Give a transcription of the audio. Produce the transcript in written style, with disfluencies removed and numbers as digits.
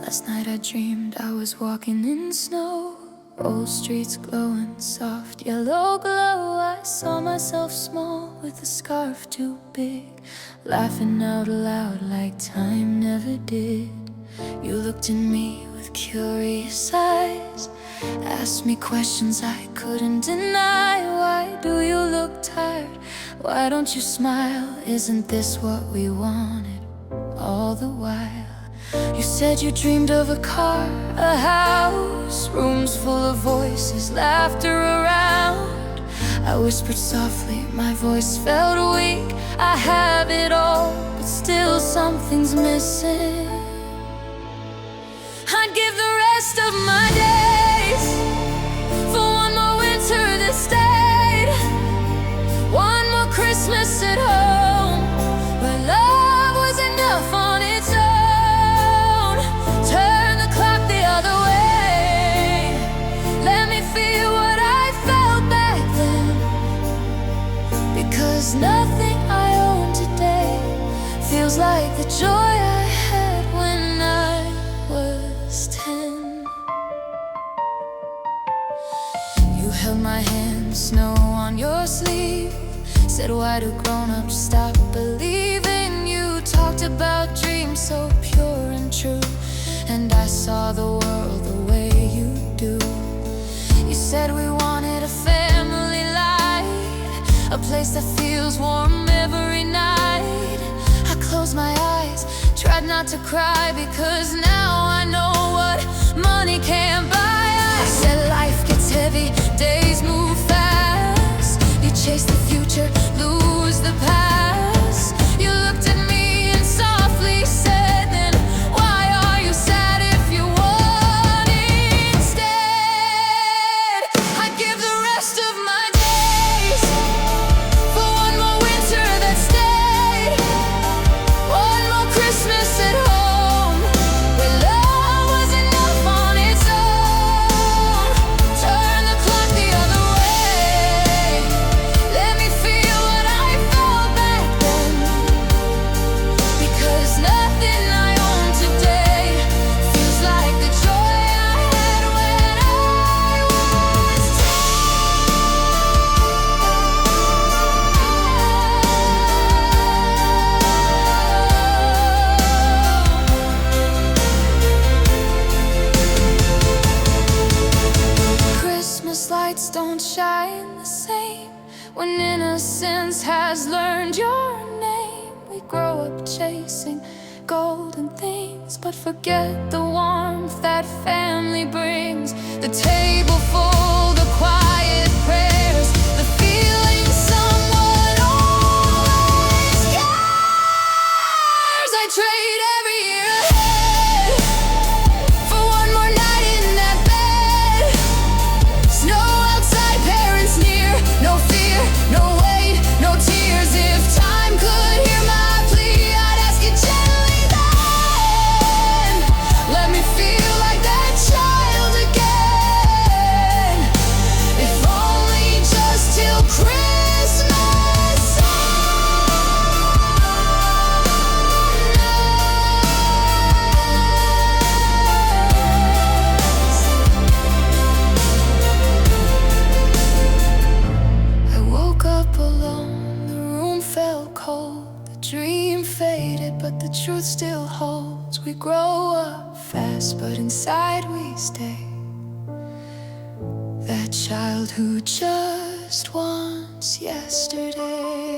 Last night I dreamed I was walking in snow, old streets glowing, soft yellow glow. I saw myself small with a scarf too big, laughing out loud like time never did. You looked at me with curious eyes, asked me questions I couldn't deny. Why do you look tired? Why don't you smile? Isn't this what we wanted all the while? You said you dreamed of a car, a house, rooms full of voices, laughter around. I whispered softly, my voice felt weak. I have it all, but still something's missing. I'd give the rest of my days for one more winter that stayed, one more Christmas at home, where love was enough on its own. Turn the clock the other way, let me feel what I felt back then, because nothing I own today feels like the joy I had when I was 10. You held my hand, snow on your sleeve, said why do grown-ups stop believing? You talked about dreams so pure and true, and I saw the world the way you do. You said we wanted a family light, a place that feels warm every night. I closed my eyes, tried not to cry, because now I know what money can't buy. I said life gets heavy, days move fast. You chase the future, lose the past. You looked at me and softly said, then why are you sad if you want instead? I'd give the rest of my days for one more winter that stayed, one more Christmas at home, where love was enough on its own. Turn the clock the other way, let me feel what I felt back then, because nothing I own today feels like the joy I had when I was 10. Christmas lights don't shine the same when innocence has learned your name. We grow up chasing golden things, but forget the warmth that family brings. The table full, the quiet prayers, the feeling someone always cares. I trade every year ahead for one more night in that bed. Snow outside, parents near, no fear, no wait, no tears. If time could hear my plea, I'd ask it gently then. Let me feel like that child again, if only just till Christmas ends. I woke up alone, the room felt cold. The dream faded, but the truth still holds. We grow up fast, but inside we stay, that child who just wants yesterday.